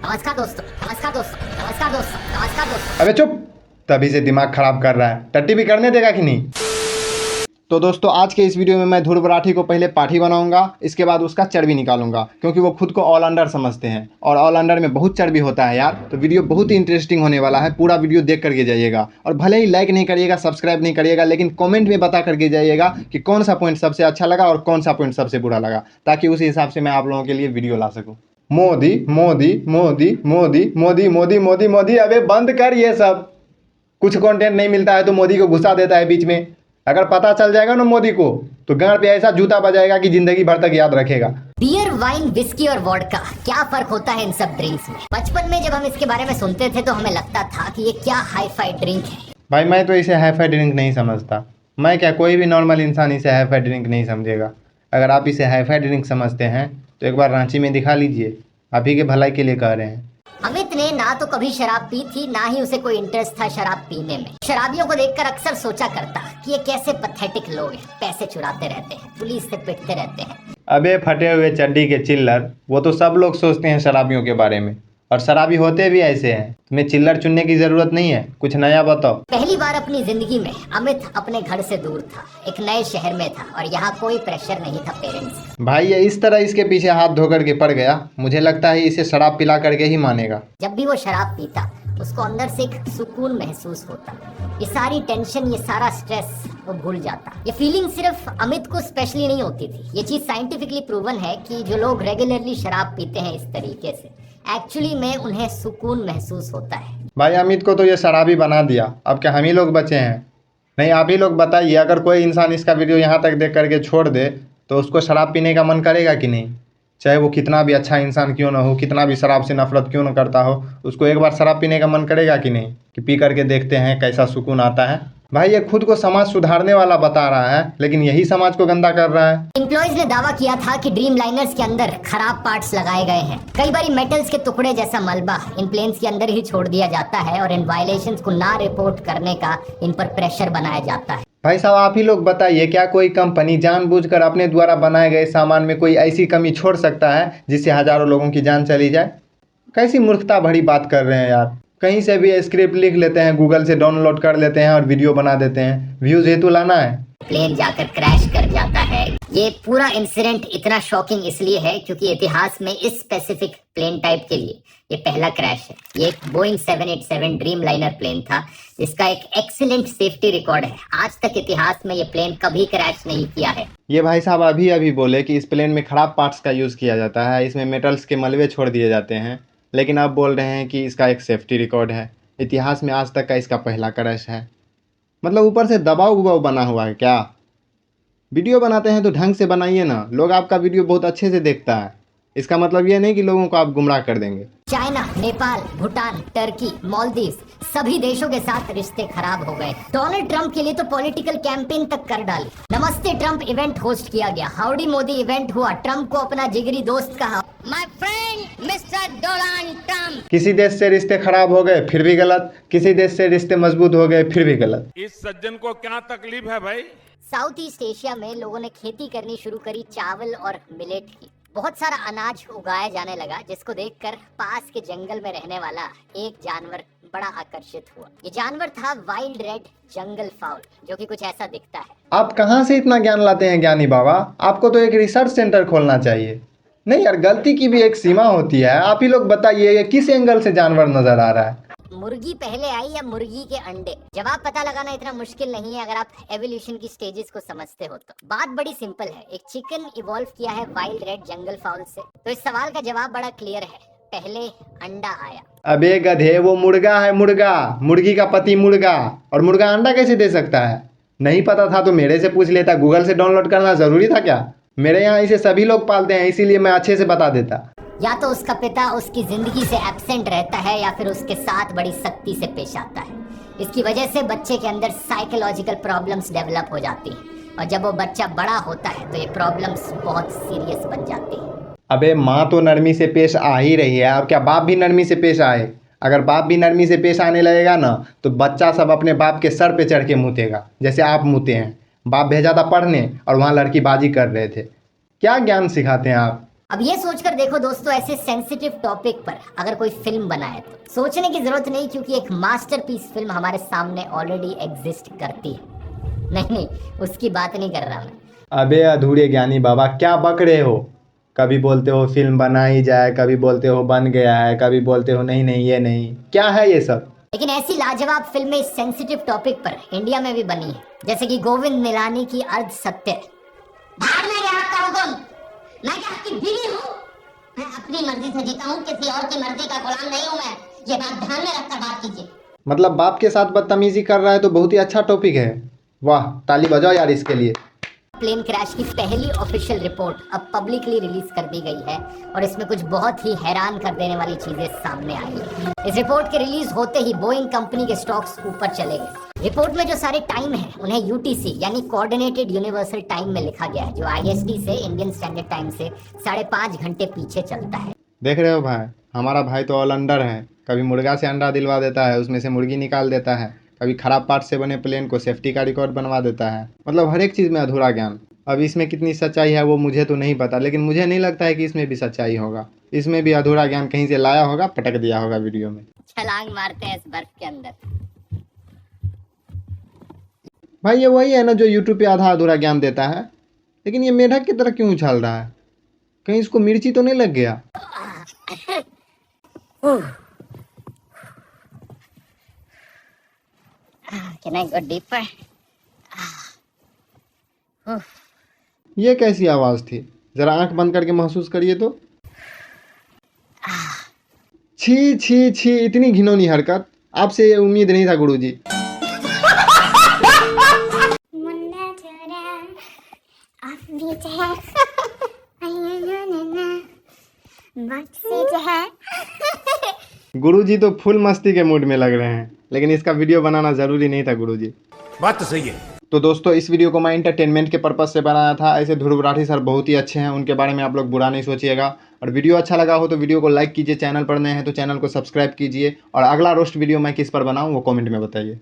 नमस्कार दोस्तों, नमस्कार दोस्तों, नमस्कार दोस्तों, नमस्कार दोस्तों। अबे चुप, तभी से दिमाग खराब कर रहा है। टट्टी भी करने देगा कि नहीं। तो दोस्तों आज के इस वीडियो में मैं ध्रुव राठी को पहले पाठी बनाऊंगा, इसके बाद उसका चर्बी निकालूंगा, क्योंकि वो खुद को ऑल अंडर समझते हैं और ऑल अंडर में बहुत चर्बी होता है यार। तो वीडियो बहुत ही इंटरेस्टिंग होने वाला है, पूरा वीडियो देख करके जाइएगा। और भले ही लाइक नहीं करिएगा, सब्सक्राइब नहीं करिएगा, लेकिन कमेंट में बता करके जाइएगा कि कौन सा पॉइंट सबसे अच्छा लगा और कौन सा पॉइंट सबसे बुरा लगा, ताकि उसी हिसाब से मैं आप लोगों के लिए वीडियो ला सकूँ। मोदी मोदी मोदी मोदी मोदी मोदी मोदी मोदी, अबे बंद कर ये सब। कुछ कंटेंट नहीं मिलता है तो मोदी को घुसा देता है बीच में। अगर पता चल जाएगा ना मोदी को, तो गांड पे ऐसा जूता बजाएगा कि जिंदगी भर तक याद रखेगा। बियर, वाइन, विस्की और वोडका, क्या फर्क होता है इन सब ड्रिंक्स में? बचपन में जब हम इसके बारे में सुनते थे तो हमें लगता था कि ये क्या हाई फाई ड्रिंक है। भाई मैं तो इसे हाई-फाई ड्रिंक नहीं समझता। मैं क्या, कोई भी नॉर्मल इंसान इसे हाई-फाई ड्रिंक नहीं समझेगा। अगर आप इसे हाई-फाई ड्रिंक समझते हैं तो एक बार रांची में दिखा लीजिए, आप ही के भलाई के लिए कह रहे हैं। अमित ने ना तो कभी शराब पी थी, ना ही उसे कोई इंटरेस्ट था शराब पीने में। शराबियों को देखकर अक्सर सोचा करता कि ये कैसे पैथेटिक लोग हैं, पैसे चुराते रहते हैं, पुलिस से पिटते रहते हैं। अबे फटे हुए चड्डी के चिल्लर, वो तो सब लोग सोचते हैं शराबियों के बारे में, और शराबी होते भी ऐसे हैं। तुम्हें चिल्लर चुनने की जरूरत नहीं है, कुछ नया बताओ। पहली बार अपनी जिंदगी में अमित अपने घर से दूर था, एक नए शहर में था और यहाँ कोई प्रेशर नहीं था पेरेंट्स का। भाई ये इस तरह इसके पीछे हाथ धो करके पड़ गया, मुझे लगता है इसे शराब पिला करके ही मानेगा। जब भी वो शराब पीता उसको अंदर से एक सुकून महसूस होता। ये सारी टेंशन, ये सारा स्ट्रेस वो भूल जाता। ये फीलिंग सिर्फ अमित को स्पेशली नहीं होती थी, ये चीज साइंटिफिकली प्रूवन है कि जो लोग रेगुलरली शराब पीते हैं इस तरीके से, एक्चुअली में उन्हें सुकून महसूस होता है। भाई अमित को तो ये शराबी बना दिया, अब क्या हम ही लोग बचे हैं? नहीं, आप ही लोग बताइए, अगर कोई इंसान इसका वीडियो यहाँ तक देख करके छोड़ दे तो उसको शराब पीने का मन करेगा कि नहीं? चाहे वो कितना भी अच्छा इंसान क्यों ना हो, कितना भी शराब से नफरत क्यों ना करता हो, उसको एक बार शराब पीने का मन करेगा कि नहीं, कि पी करके देखते हैं कैसा सुकून आता है। भाई ये खुद को समाज सुधारने वाला बता रहा है, लेकिन यही समाज को गंदा कर रहा है। एम्प्लॉइज ने दावा किया था कि ड्रीम लाइनर्स के अंदर खराब पार्ट्स लगाए गए हैं। कई बार मेटल्स के टुकड़े जैसा मलबा इन प्लेन्स के अंदर ही छोड़ दिया जाता है और इन वायलेशंस को ना रिपोर्ट करने का इन पर प्रेशर बनाया जाता है। भाई साहब आप ही लोग बताइए, क्या कोई कंपनी जानबूझकर अपने द्वारा बनाए गए सामान में कोई ऐसी कमी छोड़ सकता है जिससे हजारों लोगों की जान चली जाए? कैसी मूर्खता भरी बात कर रहे हैं यार। कहीं से भी स्क्रिप्ट लिख लेते हैं, गूगल से डाउनलोड कर लेते हैं और वीडियो बना देते हैं, व्यूज हेतु लाना है। प्लेन जाकर क्रैश कर जाता है। ये पूरा इंसिडेंट इतना शॉकिंग इसलिए है क्योंकि इतिहास में इस स्पेसिफिक प्लेन टाइप के लिए ये पहला क्रैश है। ये एक बोइंग 787 ड्रीम लाइनर प्लेन था, जिसका एक एक्सीलेंट सेफ्टी रिकॉर्ड है। आज तक इतिहास में ये प्लेन कभी क्रैश नहीं किया है। ये भाई साहब अभी अभी बोले कि इस प्लेन में खराब पार्ट्स का यूज़ किया जाता है, इसमें मेटल्स के मलबे छोड़ दिए जाते हैं, लेकिन अब बोल रहे हैं कि इसका एक सेफ्टी रिकॉर्ड है। इतिहास में आज तक का इसका पहला क्रैश है। मतलब ऊपर से दबाव उबाव बना हुआ है क्या? वीडियो बनाते हैं तो ढंग से बनाइए ना, लोग आपका वीडियो बहुत अच्छे से देखता है। इसका मतलब ये नहीं कि लोगों को आप गुमराह कर देंगे। चाइना, नेपाल, भूटान, टर्की, मालदीव सभी देशों के साथ रिश्ते खराब हो गए। डोनाल्ड ट्रंप के लिए तो पॉलिटिकल कैंपेन तक कर डाली। नमस्ते ट्रंप इवेंट होस्ट किया गया, हाउडी मोदी इवेंट हुआ, ट्रंप को अपना जिगरी दोस्त कहा, my friend mister Donald Trump. किसी देश से रिश्ते खराब हो गए फिर भी गलत, किसी देश से रिश्ते मजबूत हो गए फिर भी गलत। इस सज्जन को क्या तकलीफ है भाई? साउथ ईस्ट एशिया में लोगों ने खेती करनी शुरू करी चावल और मिलेट की। बहुत सारा अनाज उगाया जाने लगा, जिसको देखकर पास के जंगल में रहने वाला एक जानवर बड़ा आकर्षित हुआ। ये जानवर था वाइल्ड रेड जंगल फाउल, जो कि कुछ ऐसा दिखता है। आप कहाँ से इतना ज्ञान लाते हैं ज्ञानी बाबा? आपको तो एक रिसर्च सेंटर खोलना चाहिए। नहीं यार, गलती की भी एक सीमा होती है। आप ही लोग बताइए, ये किस एंगल से जानवर नजर आ रहा है? मुर्गी पहले आई या मुर्गी के अंडे? जवाब पता लगाना इतना मुश्किल नहीं है अगर आप एवोल्यूशन की स्टेजेस को समझते हो तो। बात बड़ी सिंपल है, एक चिकन इवॉल्व किया है वाइल्ड रेड जंगल फाउल से। तो इस सवाल का जवाब बड़ा क्लियर है, पहले अंडा आया। अबे गधे, वो मुर्गा है, मुर्गा, मुर्गी का पति मुर्गा। और मुर्गा अंडा कैसे दे सकता है? नहीं पता था तो मेरे से पूछ लेता, गूगल से डाउनलोड करना जरूरी था क्या? मेरे यहाँ इसे सभी लोग पालते हैं, इसीलिए मैं अच्छे से बता देता। या तो उसका पिता उसकी जिंदगी से एब्सेंट रहता है या फिर उसके साथ बड़ी सख्ती से पेश आता है। इसकी वजह से बच्चे के अंदर साइकोलॉजिकल प्रॉब्लम्स डेवलप हो जाती हैं और जब वो बच्चा बड़ा होता है तो ये प्रॉब्लम्स बहुत सीरियस बन जाती हैं। अबे माँ तो नरमी से पेश आ ही रही है, अब क्या बाप भी नरमी से पेश आए? अगर बाप भी नरमी से पेश आने लगेगा ना तो बच्चा सब अपने बाप के सर पे चढ़ के मुतेगा, जैसे आप मुते हैं। बाप भेजा था पढ़ने और वहाँ लड़की बाजी कर रहे थे। क्या ज्ञान सिखाते हैं आप? अब ये सोचकर देखो दोस्तों, ऐसे सेंसिटिव टॉपिक पर अगर कोई फिल्म बनाए तो सोचने की जरूरत नहीं, क्योंकि एक मास्टरपीस फिल्म हमारे सामने ऑलरेडी एग्जिस्ट करती है। नहीं, उसकी बात नहीं कर रहा मैं। अबे अधूरे ज्ञानी बाबा, क्या बक रहे हो? कभी बोलते हो फिल्म बनाई जाए, कभी बोलते हो बन गया है, कभी बोलते हो नहीं नहीं ये नहीं, क्या है ये सब? लेकिन ऐसी लाजवाब फिल्में इस सेंसिटिव टॉपिक पर इंडिया में भी बनी है, जैसे कि गोविंद निलानी की अर्ध सत्य। बाहर में क्या करता हूं तुम? मैं क्या आपकी बीवी हूँ? मैं अपनी मर्जी से जीता हूँ, किसी और की मर्जी का गुलाम नहीं हूँ मैं। ये बात ध्यान में रखकर बात कीजिए। मतलब बाप के साथ बदतमीजी कर रहा है तो बहुत ही अच्छा टॉपिक है। वाह, ताली बजाओ यार इसके लिए। प्लेन क्रैश की पहली ऑफिशियल रिपोर्ट अब पब्लिकली रिलीज कर दी गई है और इसमें कुछ बहुत ही हैरान कर देने वाली चीजें सामने आई है। इस रिपोर्ट के रिलीज होते ही बोइंग कंपनी के स्टॉक्स ऊपर चले गए। रिपोर्ट में जो सारे टाइम है उन्हें यूटीसी यानी कोऑर्डिनेटेड यूनिवर्सल टाइम में लिखा गया है, जो आईएसटी से इंडियन स्टैंडर्ड टाइम से 5.5 घंटे पीछे चलता है। देख रहे हो भाई, हमारा भाई तो ऑलराउंडर है। कभी मुर्गा से अंडा दिलवा देता है, उसमें से मुर्गी निकाल देता है, कभी खराब पार्ट से बने प्लेन को सेफ्टी का रिकॉर्ड बनवा देता है। मतलब हर एक चीज़ में अधूरा ज्ञान। अब इसमें कितनी सच्चाई है वो मुझे तो नहीं पता, लेकिन मुझे नहीं लगता है कि इसमें भी सच्चाई होगा। इसमें भी अधूरा ज्ञान कहीं से लाया होगा, पटक दिया होगा वीडियो में। छलांग मारते हैं इस बर्फ के अंदर। भाई ये वही है ना जो यूट्यूब पे आधा अधूरा ज्ञान देता है, लेकिन ये मेढक की तरह क्यों उछाल रहा है? कहीं इसको मिर्ची तो नहीं लग गया? Can I go deeper? ये कैसी आवाज़ थी? जरा आंख बंद करके महसूस करिए तो। छी छी छी, इतनी घिनौनी हरकत आपसे ये उम्मीद नहीं था गुरुजी। गुरुजी तो फुल मस्ती के मूड में लग रहे हैं, लेकिन इसका वीडियो बनाना जरूरी नहीं था गुरुजी। बात तो सही है। तो दोस्तों इस वीडियो को मैं इंटरटेनमेंट के पर्पज़ से बनाया था। ऐसे ध्रुव राठी सर बहुत ही अच्छे हैं, उनके बारे में आप लोग बुरा नहीं सोचिएगा। और वीडियो अच्छा लगा हो तो वीडियो को लाइक कीजिए, चैनल पर नए हैं तो चैनल को सब्सक्राइब कीजिए, और अगला रोस्ट वीडियो मैं किस पर बनाऊं वो कमेंट में बताइए।